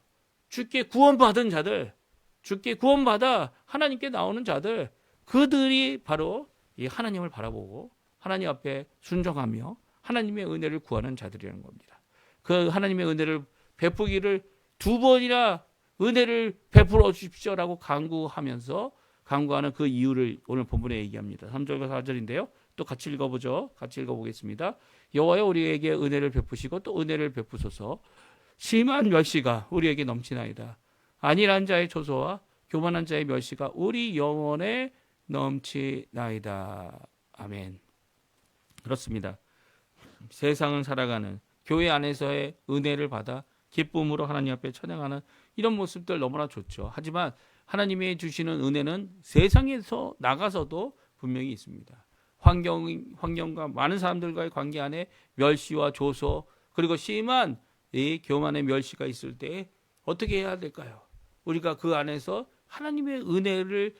S2: 주께 구원받은 자들, 주께 구원받아 하나님께 나오는 자들, 그들이 바로 이 하나님을 바라보고 하나님 앞에 순종하며 하나님의 은혜를 구하는 자들이라는 겁니다. 그 하나님의 은혜를 베푸기를 2번이나 은혜를 베풀어 주십시오라고 간구하면서 간구하는 그 이유를 오늘 본문에 얘기합니다. 3절과 4절인데요. 또 같이 읽어보죠. 같이 읽어보겠습니다. 여호와여 우리에게 은혜를 베푸시고 또 은혜를 베푸소서. 심한 멸시가 우리에게 넘치나이다. 안일한 자의 조소와 교만한 자의 멸시가 우리 영혼에 넘치나이다. 아멘. 그렇습니다. 세상은 살아가는 교회 안에서의 은혜를 받아 기쁨으로 하나님 앞에 찬양하는 이런 모습들 너무나 좋죠. 하지만 하나님이 주시는 은혜는 세상에서 나가서도 분명히 있습니다. 환경과 많은 사람들과의 관계 안에 멸시와 조소, 그리고 심한 이 교만의 멸시가 있을 때 어떻게 해야 될까요? 우리가 그 안에서 하나님의 은혜를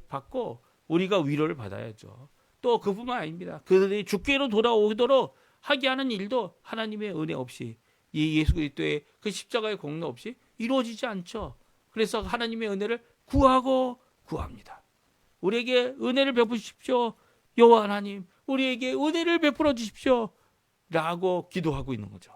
S2: 받고 우리가 위로를 받아야죠. 또 그뿐만 아닙니다. 그들이 주께로 돌아오도록 하게 하는 일도 하나님의 은혜 없이, 이 예수 그리스도의 그 십자가의 공로 없이 이루어지지 않죠. 그래서 하나님의 은혜를 구합니다. 우리에게 은혜를 베푸십시오. 여호와 하나님, 우리에게 은혜를 베풀어 주십시오. 라고 기도하고 있는 거죠.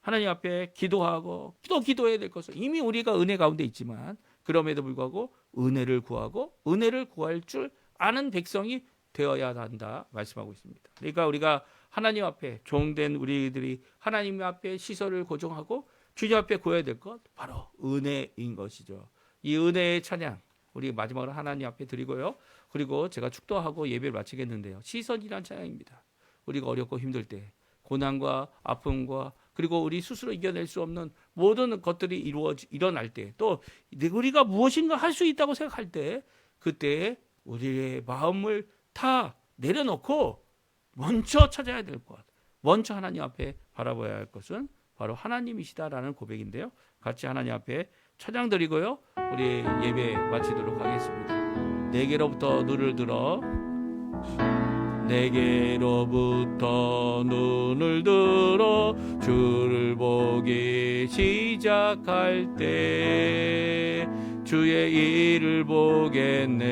S2: 하나님 앞에 기도하고 또 기도해야 될 것은 이미 우리가 은혜 가운데 있지만 그럼에도 불구하고 은혜를 구하고 은혜를 구할 줄 아는 백성이 되어야 한다 말씀하고 있습니다. 그러니까 우리가 하나님 앞에 종된 우리들이 하나님 앞에 시설을 고정하고 주님 앞에 구해야 될 것 바로 은혜인 것이죠. 이 은혜의 찬양 우리 마지막으로 하나님 앞에 드리고요. 그리고 제가 축도하고 예배를 마치겠는데요. 시선이란 찬양입니다. 우리가 어렵고 힘들 때 고난과 아픔과 그리고 우리 스스로 이겨낼 수 없는 모든 것들이 일어날 때, 또 우리가 무엇인가 할 수 있다고 생각할 때, 그때 우리의 마음을 다 내려놓고 먼저 찾아야 될 것, 먼저 하나님 앞에 바라봐야 할 것은 바로 하나님이시다라는 고백인데요. 같이 하나님 앞에 찬양 드리고요. 우리 예배 마치도록 하겠습니다. 내게로부터 눈을 들어, 내게로부터 눈을 들어 주를 보기 시작할 때 주의 일을 보겠네.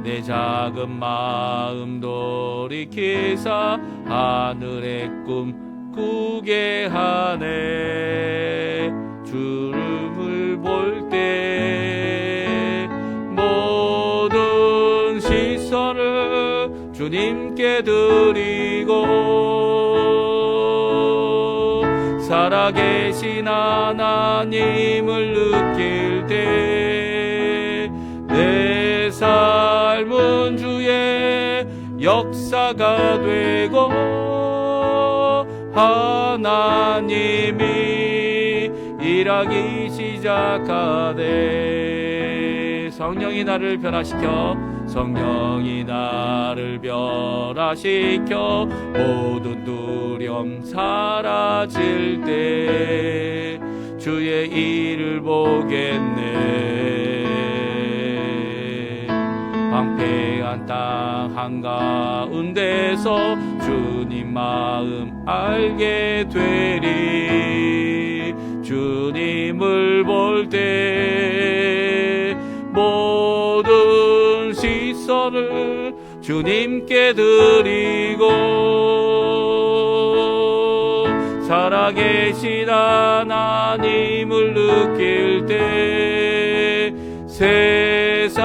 S2: 내 작은 마음 돌이키사 하늘의 꿈 꾸게 하네. 주를 볼 때 모든 시선을 주님께 드리고 살아계신 하나님을 느낄 때 내 삶은 주의 역사가 되고 하나님이 일하기 시작하되 성령이 나를 변화시켜 성령이 나를 변화시켜 모든 두려움 사라질 때 주의 일을 보겠네. 황폐한 땅 한가운데서 주님 마음
S1: 알게 되리. 주님을 볼 때 모든 시선을 주님께 드리고 살아계신 하나님을 느낄 때 세상은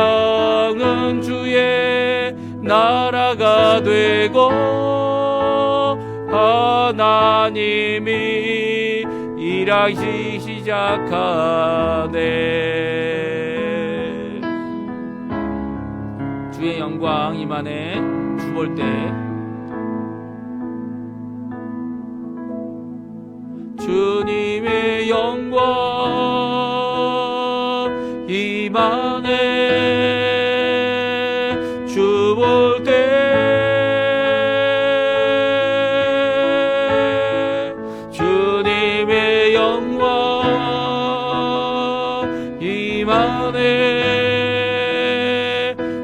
S1: 주의 나라가 되고 하나님이 일하기 시작하네. 주의 영광 임하네. 주 볼 때 주님의 영광 임하네. 주 볼 때 주님의 영광 임하네.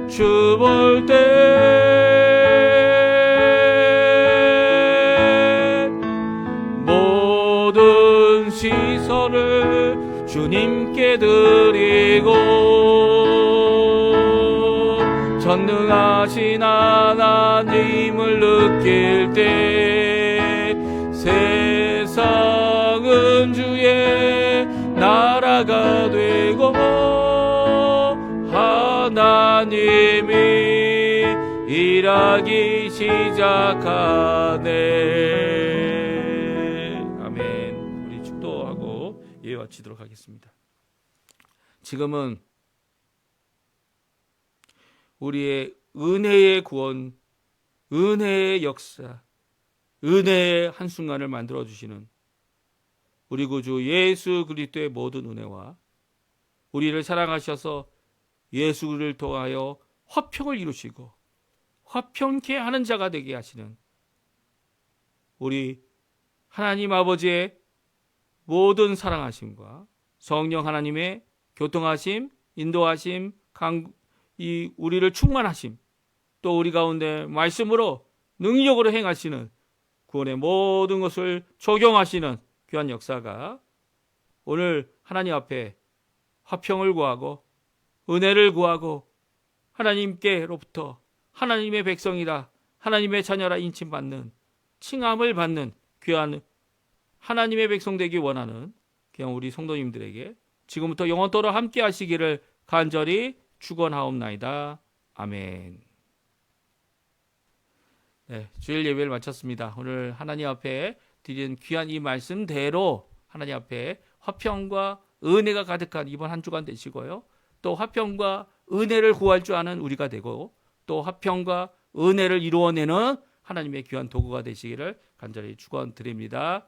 S1: 주 볼 때 시선을 주님께 드리고 전능하신 하나님을 느낄 때 세상은 주의 나라가 되고 하나님이 일하기 시작하네. 예배 마치도록 하겠습니다. 지금은 우리의 은혜의 구원, 은혜의 역사, 은혜의 한순간을 만들어주시는 우리 구주 예수 그리스도의 모든 은혜와 우리를 사랑하셔서 예수를 통하여 화평을 이루시고 화평케 하는 자가 되게 하시는 우리 하나님 아버지의 모든 사랑하심과 성령 하나님의 교통하심, 인도하심, 이 우리를 충만하심, 또 우리 가운데 말씀으로 능력으로 행하시는 구원의 모든 것을 적용하시는 귀한 역사가 오늘 하나님 앞에 화평을 구하고 은혜를 구하고 하나님께로부터 하나님의 백성이다, 하나님의 자녀라 인칭받는 칭함을 받는 귀한 하나님의 백성 되기 원하는 그냥 우리 성도님들에게 지금부터 영원토록 함께 하시기를 간절히 축원하옵나이다. 아멘. 네, 주일 예배를 마쳤습니다. 오늘 하나님 앞에 드린 귀한 이 말씀대로 하나님 앞에 화평과 은혜가 가득한 이번 한 주간 되시고요. 또 화평과 은혜를 구할 줄 아는 우리가 되고 또 화평과 은혜를 이루어내는 하나님의 귀한 도구가 되시기를 간절히 축원드립니다.